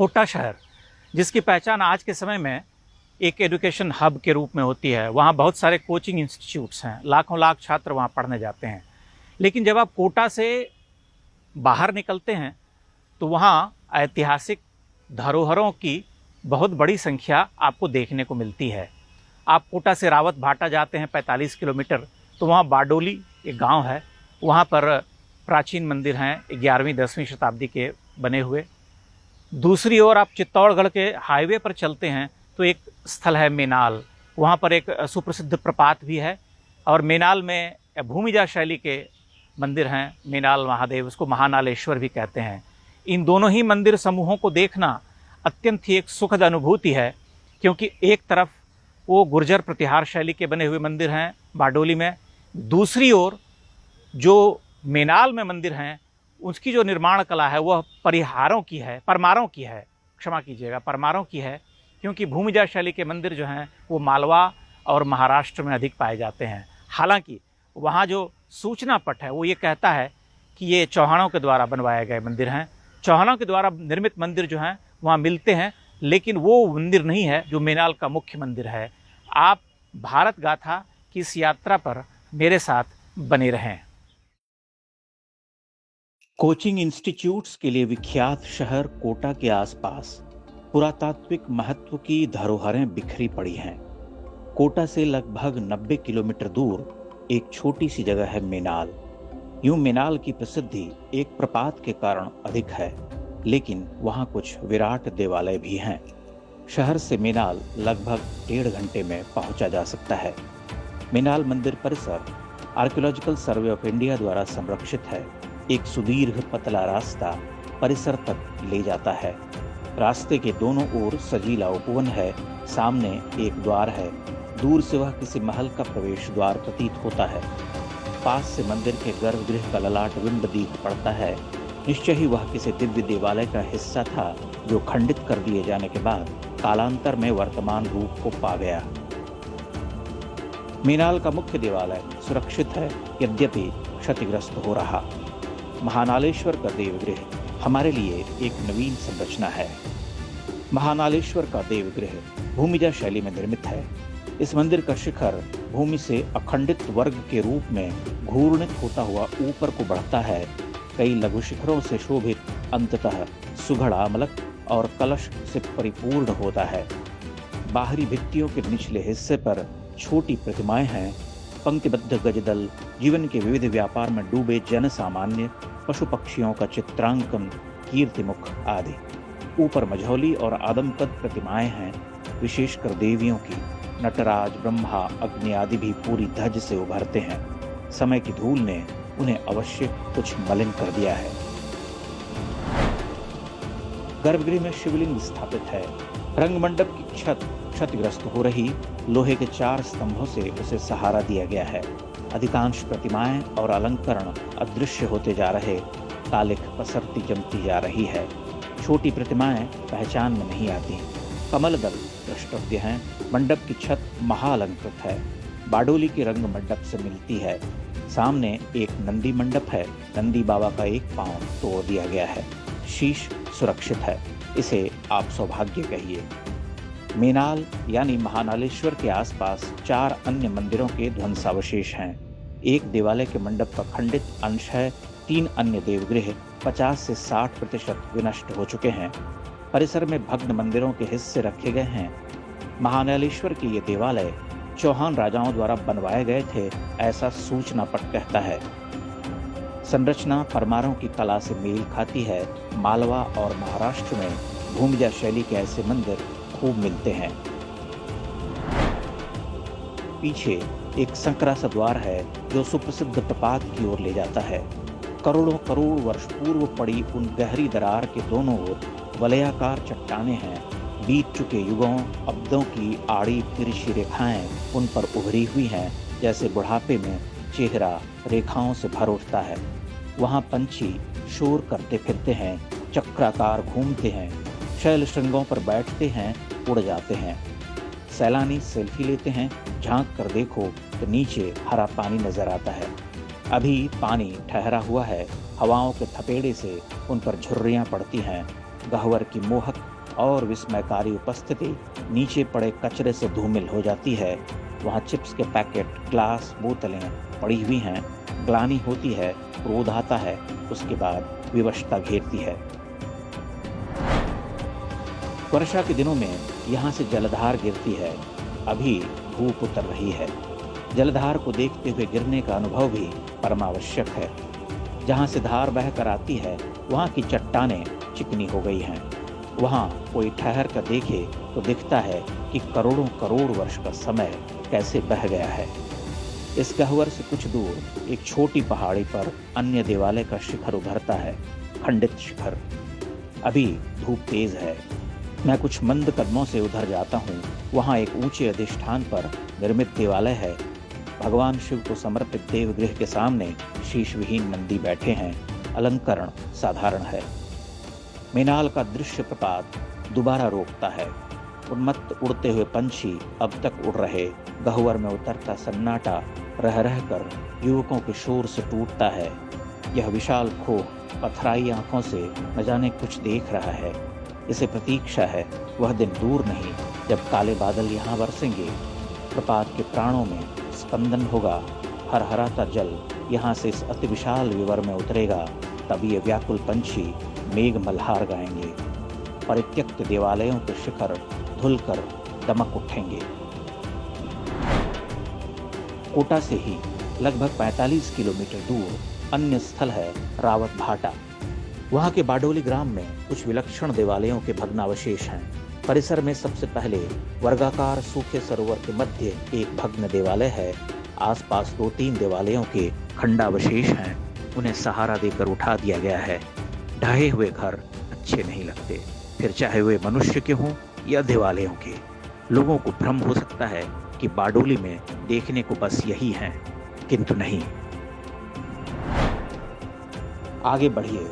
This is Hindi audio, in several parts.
कोटा शहर, जिसकी पहचान आज के समय में एक एजुकेशन हब के रूप में होती है। वहाँ बहुत सारे कोचिंग इंस्टीट्यूट्स हैं, लाखों लाख छात्र वहाँ पढ़ने जाते हैं। लेकिन जब आप कोटा से बाहर निकलते हैं तो वहाँ ऐतिहासिक धरोहरों की बहुत बड़ी संख्या आपको देखने को मिलती है। आप कोटा से रावत भाटा जाते हैं 45 किलोमीटर, तो वहाँ बारडोली एक गांव है, वहाँ पर प्राचीन मंदिर हैं 11वीं-10वीं शताब्दी के बने हुए। दूसरी ओर आप चित्तौड़गढ़ के हाईवे पर चलते हैं तो एक स्थल है मेनाल, वहाँ पर एक सुप्रसिद्ध प्रपात भी है। और मेनाल में भूमिजा शैली के मंदिर हैं, मेनाल महादेव, उसको महानालेश्वर भी कहते हैं। इन दोनों ही मंदिर समूहों को देखना अत्यंत ही एक सुखद अनुभूति है, क्योंकि एक तरफ वो गुर्जर प्रतिहार शैली के बने हुए मंदिर हैं बारडोली में, दूसरी ओर जो मेनाल में मंदिर हैं उसकी जो निर्माण कला है वह परमारों की है, क्षमा कीजिएगा, परमारों की है, क्योंकि भूमिजा शैली के मंदिर जो हैं वो मालवा और महाराष्ट्र में अधिक पाए जाते हैं। हालांकि वहाँ जो सूचना पट है वो ये कहता है कि ये चौहानों के द्वारा बनवाए गए मंदिर हैं। चौहानों के द्वारा निर्मित मंदिर जो हैं वहाँ मिलते हैं, लेकिन वो मंदिर नहीं है जो मेनाल का मुख्य मंदिर है। आप भारत गाथा की इस यात्रा पर मेरे साथ बने रहें। कोचिंग इंस्टीट्यूट्स के लिए विख्यात शहर कोटा के आसपास पुरातात्विक महत्व की धरोहरें बिखरी पड़ी हैं। कोटा से लगभग 90 किलोमीटर दूर एक छोटी सी जगह है मेनाल। यूं मेनाल की प्रसिद्धि एक प्रपात के कारण अधिक है, लेकिन वहां कुछ विराट देवालय भी हैं। शहर से मेनाल लगभग 1.5 घंटे में पहुंचा जा सकता है। मेनाल मंदिर परिसर आर्कियोलॉजिकल सर्वे ऑफ इंडिया द्वारा संरक्षित है। एक सुदीर्घ पतला रास्ता परिसर तक ले जाता है। रास्ते के दोनों ओर सजीला उपवन है, सामने एक द्वार है, दूर से वह किसी महल का प्रवेश द्वार प्रतीत होता है। पास से मंदिर के गर्भगृह का ललाट बिंब दीख पड़ता है। निश्चय ही वह किसी दिव्य देवालय का हिस्सा था जो खंडित कर दिए जाने के बाद कालांतर में वर्तमान रूप को पा गया। मेनाल का मुख्य देवालय सुरक्षित है, यद्यपि क्षतिग्रस्त हो रहा। महानालेश्वर का देवगृह हमारे लिए एक नवीन संरचना है। महानालेश्वर का देवगृह भूमिजा शैली में निर्मित है। इस मंदिर का शिखर भूमि से अखंडित वर्ग के रूप में घूर्णित होता हुआ ऊपर को बढ़ता है। कई लघु शिखरों से शोभित अंततः सुघड़ा मलक और कलश से परिपूर्ण होता है। बाहरी भित्तियों के निचले हिस्से पर छोटी प्रतिमाएं हैं। पंक्तिबद्ध गजदल, जीवन के विविध व्यापार में डूबे जन सामान्य, पशु पक्षियों का चित्रांकन, कीर्तिमुख आदि। ऊपर मझौली और आदमकद प्रतिमाएं हैं, विशेषकर देवियों की। नटराज, ब्रह्मा, अग्नि आदि भी पूरी धज से उभरते हैं। समय की धूल ने उन्हें अवश्य कुछ मलिन कर दिया है। गर्भगृह में शिवलिंग स्थापित है। रंगमंडप की छत क्षतिग्रस्त हो रही, लोहे के 4 स्तंभों से उसे सहारा दिया गया है। अधिकांश प्रतिमाएं और अलंकरण अदृश्य होते जा रहे, कालिख पसरती जमती जा रही है। छोटी प्रतिमाएं पहचान में नहीं आती। कमल दल द्रष्टव्य हैं। मंडप की छत महाअलंकृत है, बारडोली के रंग मंडप से मिलती है। सामने एक नंदी मंडप है। नंदी बाबा का एक पांव तोड़ दिया गया है, शीश सुरक्षित है। इसे आप सौभाग्य कहिए। मेनाल यानी महानालेश्वर के आसपास 4 अन्य मंदिरों के ध्वंसावशेष हैं। एक देवालय के मंडप का खंडित अंश है। 3 अन्य देवगृह 50 से 60% विनष्ट हो चुके हैं। परिसर में भग्न मंदिरों के हिस्से रखे गए हैं। महानालेश्वर के ये देवालय चौहान राजाओं द्वारा बनवाए गए थे, ऐसा सूचना पट कहता है। संरचना परमारों की कला से मेल खाती है। मालवा और महाराष्ट्र में भूमिजा शैली के ऐसे मंदिर खूब मिलते हैं। पीछे एक संकरा सा द्वार है जो सुप्रसिद्ध प्रपात की ओर ले जाता है। करोड़ों करोड़ वर्ष पूर्व पड़ी उन गहरी दरार के दोनों ओर वलयाकार चट्टानें हैं। बीत चुके युगों अब्दों की आड़ी तिरछी रेखाएं उन पर उभरी हुई हैं, जैसे बुढ़ापे में चेहरा रेखाओं से भर उठता है। वहाँ पंछी शोर करते फिरते हैं, चक्राकार घूमते हैं, शैल श्रृंगों पर बैठते हैं, उड़ जाते हैं। सैलानी सेल्फी लेते हैं। झांक कर देखो तो नीचे हरा पानी नजर आता है। अभी पानी ठहरा हुआ है। हवाओं के थपेड़े से उन पर झुर्रियां पड़ती हैं। गह्वर की मोहक और विस्मयकारी उपस्थिति नीचे पड़े कचरे से धूमिल हो जाती है। वहाँ चिप्स के पैकेट, ग्लास, बोतलें पड़ी हुई हैं। ग्लानि होती है, क्रोध आता है, उसके बाद विवशता घेरती है। वर्षा के दिनों में यहाँ से जलधार गिरती है। अभी धूप उतर रही है। जलधार को देखते हुए गिरने का अनुभव भी परमावश्यक है। जहाँ से धार बह कर आती है वहाँ की चट्टानें चिकनी हो गई हैं। वहाँ कोई ठहर कर देखे तो दिखता है कि करोड़ों करोड़ वर्ष का समय कैसे बह गया है। इस गह्वर से कुछ दूर एक छोटी पहाड़ी पर अन्य देवालय का शिखर उभरता है, खंडित शिखर। अभी धूप तेज है। मैं कुछ मंद कदमों से उधर जाता हूँ। वहाँ एक ऊंचे अधिष्ठान पर निर्मित देवालय है। भगवान शिव को समर्पित देवगृह के सामने शीश विहीन नंदी बैठे हैं। अलंकरण साधारण है। मेनाल का दृश्य प्रपात दोबारा रोकता है। उन्मत्त उड़ते हुए पंछी अब तक उड़ रहे। गह्वर में उतरता सन्नाटा रह रहकर युवकों के शोर से टूटता है। यह विशाल खोह पथराई आंखों से न जाने कुछ देख रहा है। इसे प्रतीक्षा है वह दिन दूर नहीं जब काले बादल यहाँ बरसेंगे। प्रपात के प्राणों में स्पंदन होगा। हरहराता जल यहाँ से इस अति विशाल विवर में उतरेगा। तब ये व्याकुल पंछी मेघ मल्हार गाएंगे। परित्यक्त देवालयों के शिखर धुलकर दमक उठेंगे। कोटा से ही लगभग 45 किलोमीटर दूर अन्य स्थल है रावत भाटा। वहाँ के बाडोली ग्राम में कुछ विलक्षण देवालयों के भग्नावशेष हैं। परिसर में सबसे पहले वर्गाकार सूखे सरोवर के मध्य एक भग्न देवालय है। आसपास 2-3 देवालयों के खंडावशेष हैं। उन्हें सहारा देकर उठा दिया गया है। ढहे हुए घर अच्छे नहीं लगते, फिर चाहे वे मनुष्य के हों या देवालयों के। लोगों को भ्रम हो सकता है कि बाडोली में देखने को बस यही है, किंतु नहीं। आगे बढ़िए।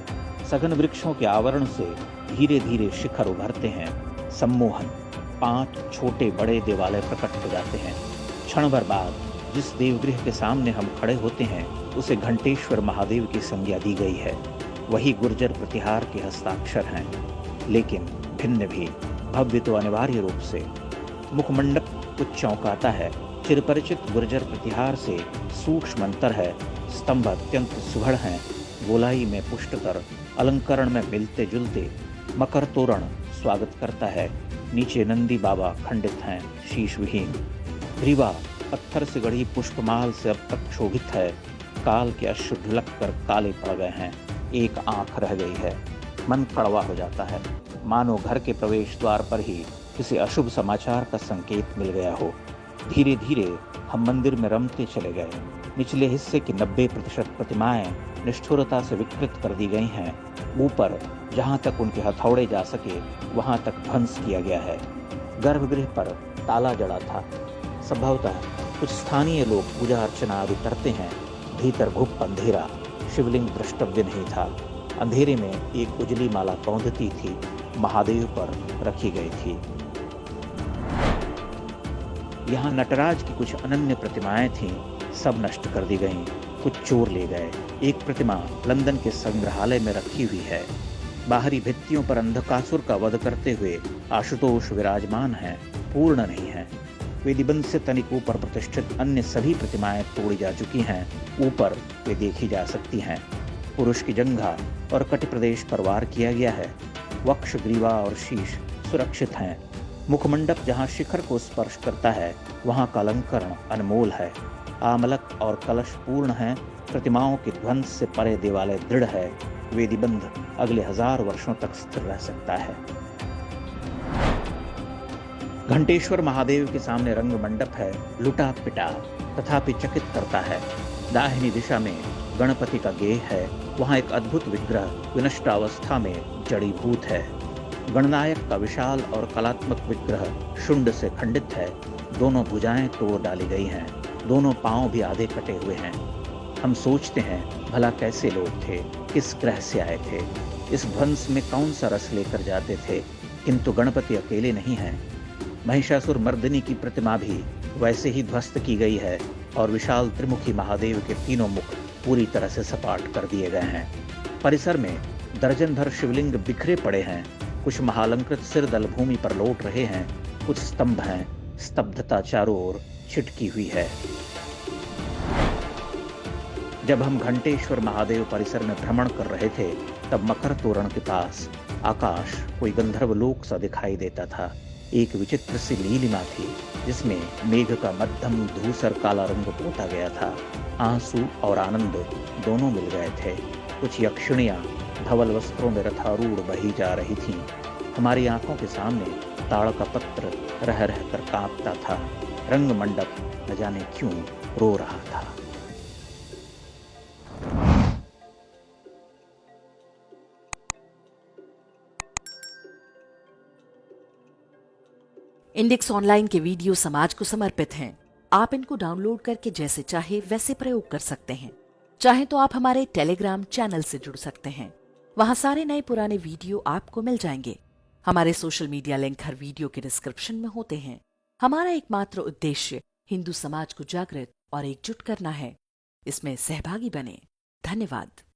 सघन वृक्षों के आवरण से धीरे धीरे शिखर उभरते हैं। सम्मोहन 5 छोटे बड़े देवालय प्रकट हो जाते हैं। क्षण भर बाद जिस देवगृह के सामने हम खड़े होते हैं उसे घंटेश्वर महादेव की संज्ञा दी गई है। वही गुर्जर प्रतिहार के हस्ताक्षर हैं, लेकिन भिन्न भी। भव्य तो अनिवार्य रूप से। मुखमंडप कुछ चौंकाता है। चिरपरिचित गुर्जर प्रतिहार से सूक्ष्म अंतर है। स्तंभ अत्यंत सुघड़ हैं। गोलाई में पुष्टकर अलंकरण में मिलते जुलते। मकर तोरण स्वागत करता है। नीचे नंदी बाबा खंडित हैं, शीश विहीन। ग्रीवा पत्थर से गढ़ी पुष्पमाल से अब तक शोभित है। काल के अश्रु ढुलक कर काले पड़ गए हैं। एक आंख रह गई है। मन कड़वा हो जाता है, मानो घर के प्रवेश द्वार पर ही किसी अशुभ समाचार का संकेत मिल गया हो। धीरे धीरे हम मंदिर में रमते चले गए। निचले हिस्से की 90% प्रतिमाएं निष्ठुरता से विकृत कर दी गई हैं। ऊपर जहां तक उनके हथौड़े जा सके वहां तक ध्वंस किया गया है। गर्भगृह पर ताला जड़ा था। संभवतः कुछ स्थानीय लोग पूजा अर्चना आदि करते हैं। भीतर घुप अंधेरा। शिवलिंग द्रष्टव्य नहीं था। अंधेरे में एक उजली माला कौंधती थी, महादेव पर रखी गई थी। यहाँ नटराज की कुछ अनन्य प्रतिमाएं थीं, सब नष्ट कर दी गईं। कुछ चोर ले गए। एक प्रतिमा लंदन के संग्रहालय में रखी हुई है। बाहरी भित्तियों पर अंधकासुर का वध करते हुए आशुतोष विराजमान हैं, पूर्ण नहीं है। वेदीबंध से तनिक ऊपर प्रतिष्ठित अन्य सभी प्रतिमाएं तोड़ी जा चुकी हैं। ऊपर वे देखी जा सकती हैं। पुरुष की जंघा और कटि प्रदेश पर वार किया गया है। वक्ष, ग्रीवा और शीश सुरक्षित हैं। मुखमंडप जहाँ शिखर को स्पर्श करता है वहाँ का अलंकरण अनमोल है। आमलक और कलश पूर्ण हैं। प्रतिमाओं के ध्वंस से परे देवालय दृढ़ है। वेदीबंध अगले 1000 वर्षों तक स्थिर रह सकता है। घंटेश्वर महादेव के सामने रंग मंडप है। लुटा पिटा तथापि चकित करता है। दाहिनी दिशा में गणपति का गेह है। वहाँ एक अद्भुत विग्रह विनष्ट अवस्था में जड़ीभूत है। गणनायक का विशाल और कलात्मक विग्रह शुंड से खंडित है। दोनों भुजाएं तोड़ डाली गई हैं। दोनों पांव भी आधे कटे हुए हैं। हम सोचते हैं भला कैसे लोग थे, किस ग्रह से आए थे, इस ध्वंस में कौन सा रस लेकर जाते थे। किंतु गणपति अकेले नहीं हैं। महिषासुर मर्दिनी की प्रतिमा भी वैसे ही ध्वस्त की गई है और विशाल त्रिमुखी महादेव के तीनों मुख पूरी तरह से सपाट कर दिए गए हैं। परिसर में दर्जन भर शिवलिंग बिखरे पड़े हैं। कुछ महालंकृत सिर दल भूमि पर लौट रहे हैं, कुछ स्तंभ हैं, स्तब्धता चारों ओर छिटकी हुई है। जब हम घंटेश्वर महादेव परिसर में भ्रमण कर रहे थे, तब मकर तोरण के पास आकाश कोई गंधर्व लोक सा दिखाई देता था। एक विचित्र सी नीलिमा थी, जिसमें मेघ का मध्यम धूसर काला रंग पोता गया था। आंसू और आनंद दोनों मिल गए थे। कुछ यक्षिणियां धवल वस्त्रों में रथारूढ़ बही जा रही थीं। हमारी आंखों के सामने ताड़ का पत्र रह रह कर कांपता था। रंग मंडप न जाने क्यों रो रहा था। इंडेक्स ऑनलाइन के वीडियो समाज को समर्पित हैं। आप इनको डाउनलोड करके जैसे चाहे वैसे प्रयोग कर सकते हैं। चाहे तो आप हमारे टेलीग्राम चैनल से जुड़ सकते हैं। वहां सारे नए पुराने वीडियो आपको मिल जाएंगे। हमारे सोशल मीडिया लिंक हर वीडियो के डिस्क्रिप्शन में होते हैं। हमारा एकमात्र उद्देश्य हिंदू समाज को जागृत और एकजुट करना है। इसमें सहभागी बने। धन्यवाद।